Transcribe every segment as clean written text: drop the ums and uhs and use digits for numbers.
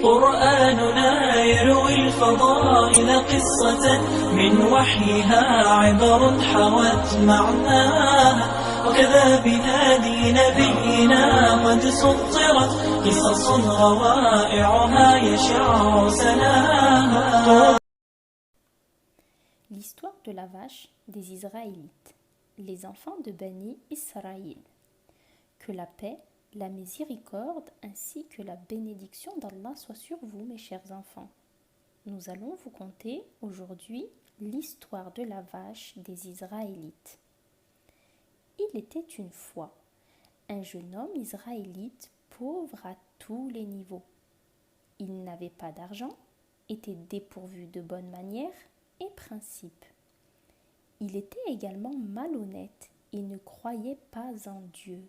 قرآننا يروي الفضائل قصة من وحيها عبر حوت معناها وكذا بهادي نبينا قد سطرت قصص روائعها يشع سناها. L'histoire de la vache des Israélites, les enfants de Bani Israël. Que la paix, la miséricorde ainsi que la bénédiction d'Allah soit sur vous, mes chers enfants. Nous allons vous conter aujourd'hui l'histoire de la vache des Israélites. Il était une fois un jeune homme israélite pauvre à tous les niveaux. Il n'avait pas d'argent, était dépourvu de bonnes manières et principes. Il était également malhonnête et ne croyait pas en Dieu.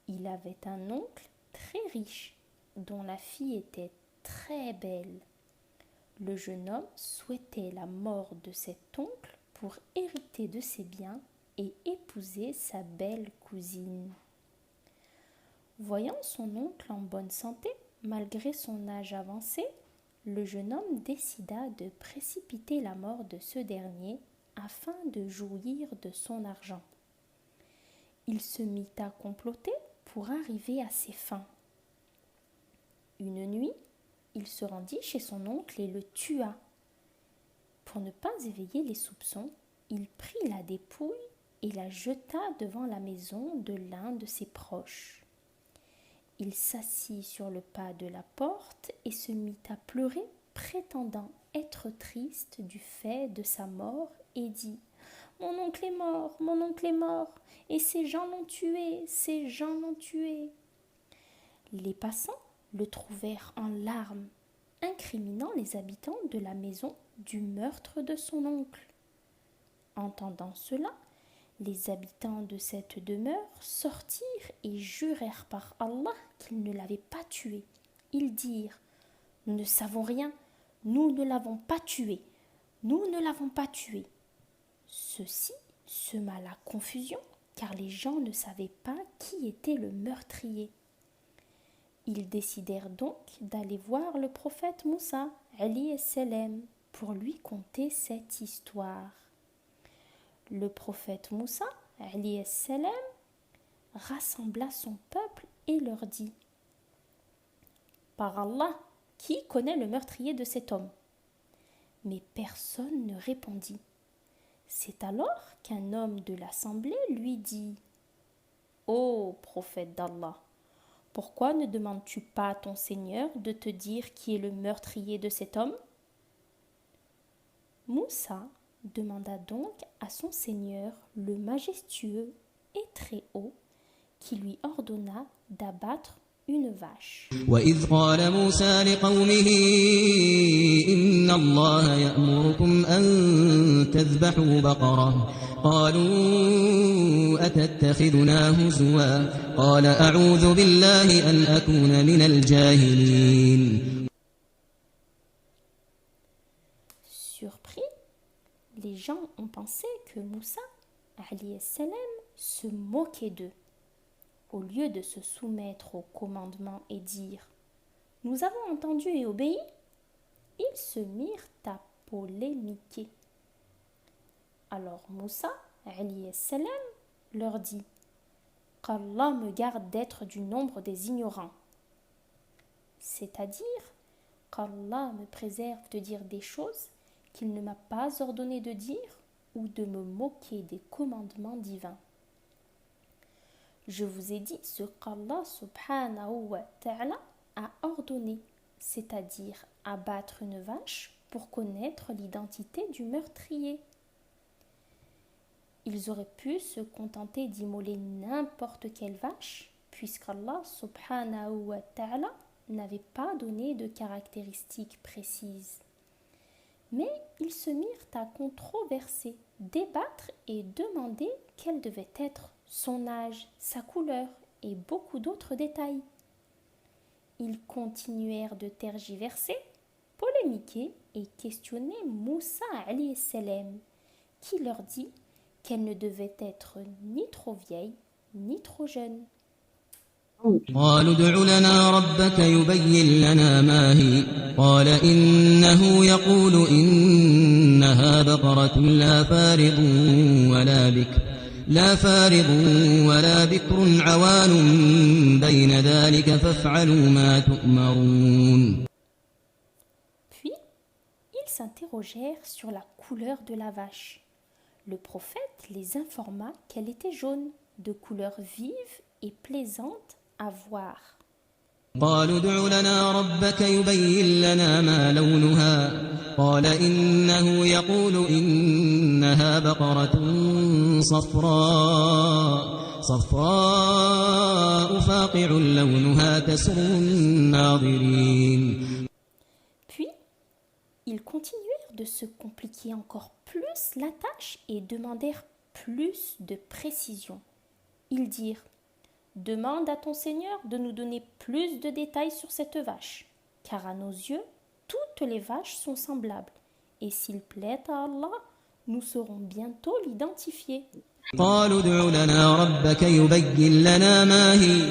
Il avait un oncle très riche dont la fille était très belle. Le jeune homme souhaitait la mort de cet oncle pour hériter de ses biens et épouser sa belle cousine. Voyant son oncle en bonne santé, malgré son âge avancé, le jeune homme décida de précipiter la mort de ce dernier afin de jouir de son argent. Il se mit à comploter pour arriver à ses fins. Une nuit, il se rendit chez son oncle et le tua. Pour ne pas éveiller les soupçons, il prit la dépouille et la jeta devant la maison de l'un de ses proches. Il s'assit sur le pas de la porte et se mit à pleurer, prétendant être triste du fait de sa mort, et dit « Mon oncle est mort, et ces gens l'ont tué, ces gens l'ont tué. » Les passants le trouvèrent en larmes, incriminant les habitants de la maison du meurtre de son oncle. Entendant cela, les habitants de cette demeure sortirent et jurèrent par Allah qu'ils ne l'avaient pas tué. Ils dirent « Nous ne savons rien, nous ne l'avons pas tué, nous ne l'avons pas tué. » Ceci sema la confusion car les gens ne savaient pas qui était le meurtrier. Ils décidèrent donc d'aller voir le prophète Moussa, alayhi salam, pour lui conter cette histoire. Le prophète Moussa, alayhi salam, rassembla son peuple et leur dit « Par Allah, qui connaît le meurtrier de cet homme ?» Mais personne ne répondit. C'est alors qu'un homme de l'assemblée lui dit « Ô prophète d'Allah, pourquoi ne demandes-tu pas à ton Seigneur de te dire qui est le meurtrier de cet homme ?» Moussa demanda donc à son Seigneur, le majestueux et très haut, qui lui ordonna d'abattre une vache. وإذ قال موسى لقومه إن الله يأمركم أن تذبحوا بقرة قالوا أتتخذنا هزوا قال أعوذ بالله أن أكون من الجاهلين. Surpris, les gens ont pensé que Moussa, alayhi salam, se moquait d'eux. Au lieu de se soumettre au commandement et dire « Nous avons entendu et obéi », ils se mirent à polémiquer. Alors Moussa, alayhi salam, leur dit « Qu'Allah me garde d'être du nombre des ignorants », c'est-à-dire qu'Allah me préserve de dire des choses qu'il ne m'a pas ordonné de dire ou de me moquer des commandements divins. Je vous ai dit ce qu'Allah subhanahu wa ta'ala a ordonné, c'est-à-dire abattre une vache pour connaître l'identité du meurtrier. Ils auraient pu se contenter d'immoler n'importe quelle vache, puisqu'Allah subhanahu wa ta'ala n'avait pas donné de caractéristiques précises. Mais ils se mirent à controverser, débattre et demander quel devait être son âge, sa couleur et beaucoup d'autres détails. Ils continuèrent de tergiverser, polémiquer et questionner Moussa alayhi salam, qui leur dit qu'elle ne devait être ni trop vieille ni trop jeune. قالوا ادع لنا ربك يبين لنا ما هي قال إنه يقول إنها بقرة لا فارض ولا بكر عوان بين ذلك فافعلوا ما تؤمرون. Puis, ils s'interrogèrent sur la couleur de la vache. Le prophète les informa qu'elle était jaune, de couleur vive et plaisante à voir. قالوا ادع لنا ربك يبين لنا ما لونها قال إنه يقول إنها بقرة صفراء فاقع لونها تسر الناظرين. Puis, ils continuèrent de se compliquer encore plus la tâche et demandèrent plus de précision. Ils dirent: demande à ton Seigneur de nous donner plus de détails sur cette vache, car à nos yeux, toutes les vaches sont semblables, et s'il plaît à Allah, nous saurons bientôt l'identifier. قالوا ادع لنا ربك يبين لنا ما هي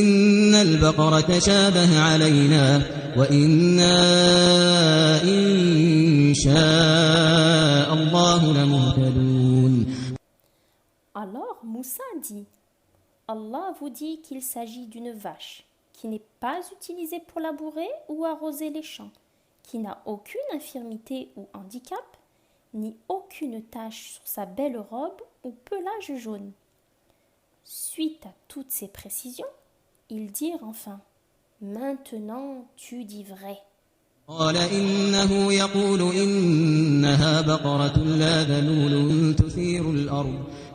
إن البقرة شابه علينا وإنا إن شاء الله لمهتدون. Alors Moussa dit: Allah vous dit qu'il s'agit d'une vache qui n'est pas utilisée pour labourer ou arroser les champs, qui n'a aucune infirmité ou handicap, ni aucune tache sur sa belle robe ou pelage jaune. Suite à toutes ces précisions, ils dirent enfin: maintenant tu dis vrai. قال إنه يقول إنها بقرة لا ذلول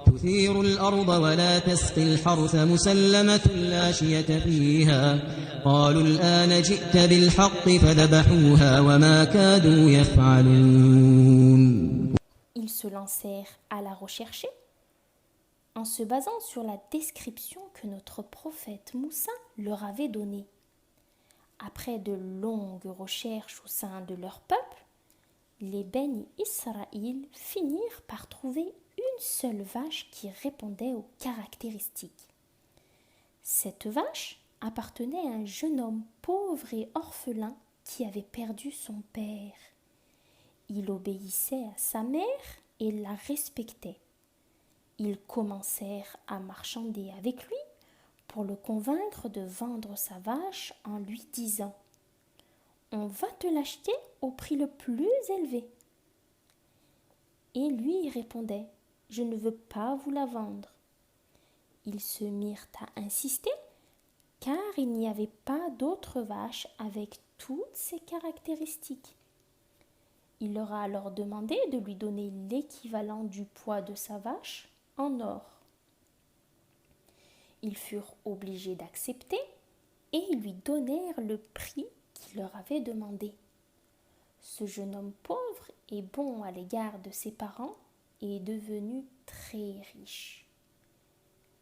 تثير الأرض ولا تسقي الحرث مسلمة لا شية فيها قالوا الآن جئت بالحق فذبحوها وما كادوا يفعلون. Ils se lancèrent à la rechercher en se basant sur la description que notre prophète Moussa leur avait donnée. Après de longues recherches au sein de leur peuple, les Béni Israël finirent par trouver une seule vache qui répondait aux caractéristiques. Cette vache appartenait à un jeune homme pauvre et orphelin qui avait perdu son père. Il obéissait à sa mère et la respectait. Ils commencèrent à marchander avec lui pour le convaincre de vendre sa vache en lui disant: on va te l'acheter au prix le plus élevé. Et lui répondait: je ne veux pas vous la vendre. Ils se mirent à insister, car il n'y avait pas d'autre vache avec toutes ces caractéristiques. Il leur a alors demandé de lui donner l'équivalent du poids de sa vache en or. Ils furent obligés d'accepter et ils lui donnèrent le prix qu'il leur avait demandé. Ce jeune homme pauvre et bon à l'égard de ses parents est devenu très riche.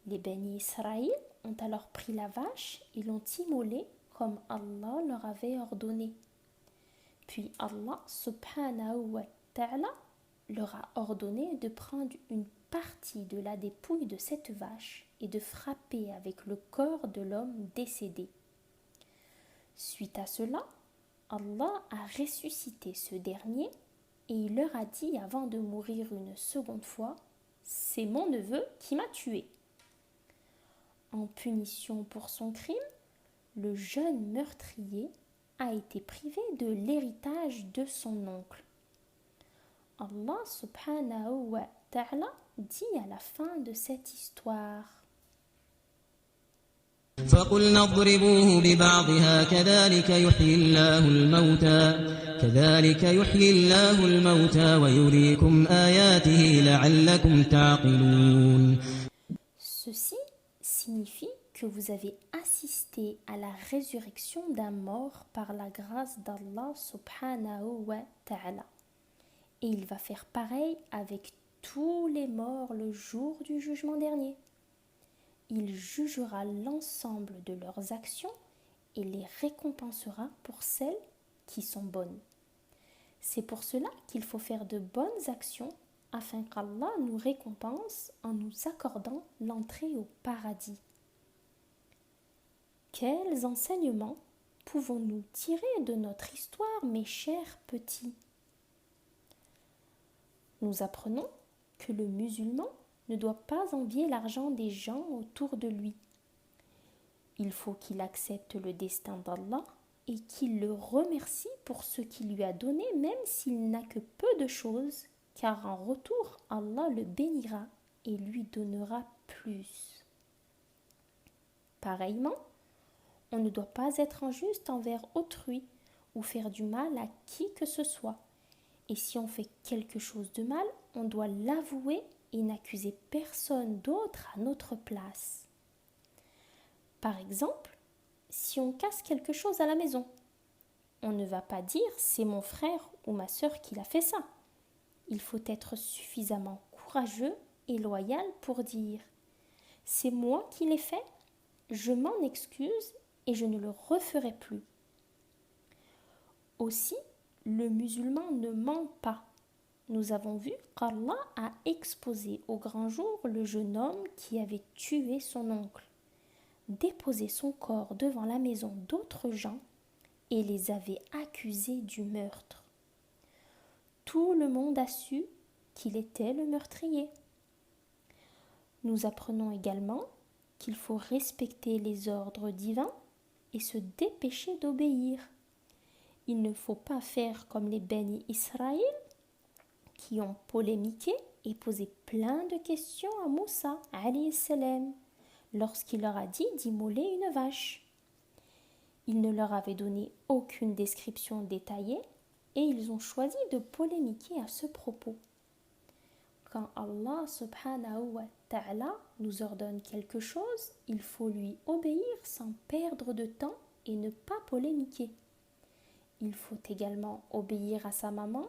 Les Béni Israël ont alors pris la vache et l'ont immolée comme Allah leur avait ordonné. Puis Allah subhanahu wa ta'ala leur a ordonné de prendre une partie de la dépouille de cette vache et de frapper avec le corps de l'homme décédé. Suite à cela, Allah a ressuscité ce dernier et il leur a dit avant de mourir une seconde fois: c'est mon neveu qui m'a tué. En punition pour son crime, le jeune meurtrier a été privé de l'héritage de son oncle. Allah subhanahu wa ta'ala dit à la fin de cette histoire: فقلنا اضربوه ببعضها كذلك يحيي الله الموتى ويريكم آياته لعلكم تعقلون. Ceci signifie que vous avez assisté à la résurrection d'un mort par la grâce d'Allah subhanahu wa ta'ala. Et il va faire pareil avec tous les morts le jour du jugement dernier. Il jugera l'ensemble de leurs actions et les récompensera pour celles qui sont bonnes. C'est pour cela qu'il faut faire de bonnes actions afin qu'Allah nous récompense en nous accordant l'entrée au paradis. Quels enseignements pouvons-nous tirer de notre histoire, mes chers petits? Nous apprenons que le musulman ne doit pas envier l'argent des gens autour de lui. Il faut qu'il accepte le destin d'Allah et qu'il le remercie pour ce qu'il lui a donné, même s'il n'a que peu de choses, car en retour, Allah le bénira et lui donnera plus. Pareillement, on ne doit pas être injuste envers autrui ou faire du mal à qui que ce soit. Et si on fait quelque chose de mal, on doit l'avouer et n'accuser personne d'autre à notre place. Par exemple, si on casse quelque chose à la maison, on ne va pas dire « c'est mon frère ou ma sœur qui l'a fait ça ». Il faut être suffisamment courageux et loyal pour dire « c'est moi qui l'ai fait, je m'en excuse et je ne le referai plus ». Aussi, le musulman ne ment pas. Nous avons vu qu'Allah a exposé au grand jour le jeune homme qui avait tué son oncle, déposé son corps devant la maison d'autres gens et les avait accusés du meurtre. Tout le monde a su qu'il était le meurtrier. Nous apprenons également qu'il faut respecter les ordres divins et se dépêcher d'obéir. Il ne faut pas faire comme les Beni Israël qui ont polémiqué et posé plein de questions à Moussa alayhi salam lorsqu'il leur a dit d'immoler une vache. Il ne leur avait donné aucune description détaillée et ils ont choisi de polémiquer à ce propos. Quand Allah subhanahu wa ta'ala nous ordonne quelque chose, il faut lui obéir sans perdre de temps et ne pas polémiquer. Il faut également obéir à sa maman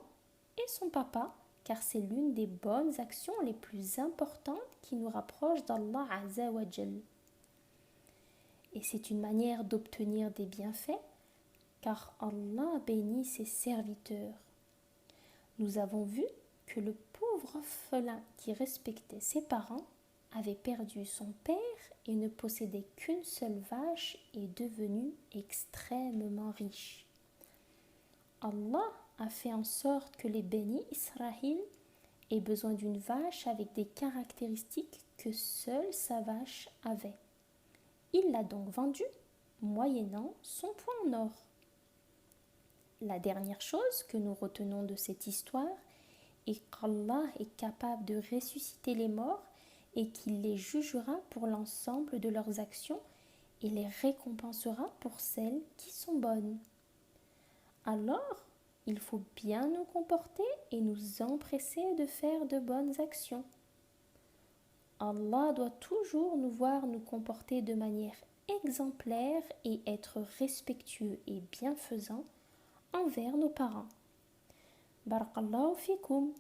et son papa, car c'est l'une des bonnes actions les plus importantes qui nous rapprochent d'Allah Azza wa Jal. Et c'est une manière d'obtenir des bienfaits, car Allah bénit ses serviteurs. Nous avons vu que le pauvre orphelin qui respectait ses parents avait perdu son père et ne possédait qu'une seule vache et devenu extrêmement riche. Allah a fait en sorte que les Béni Israël aient besoin d'une vache avec des caractéristiques que seule sa vache avait. Il l'a donc vendue, moyennant son poids en or. La dernière chose que nous retenons de cette histoire est qu'Allah est capable de ressusciter les morts et qu'il les jugera pour l'ensemble de leurs actions et les récompensera pour celles qui sont bonnes. Alors, il faut bien nous comporter et nous empresser de faire de bonnes actions. Allah doit toujours nous voir nous comporter de manière exemplaire et être respectueux et bienfaisant envers nos parents. Barakallahu fikum.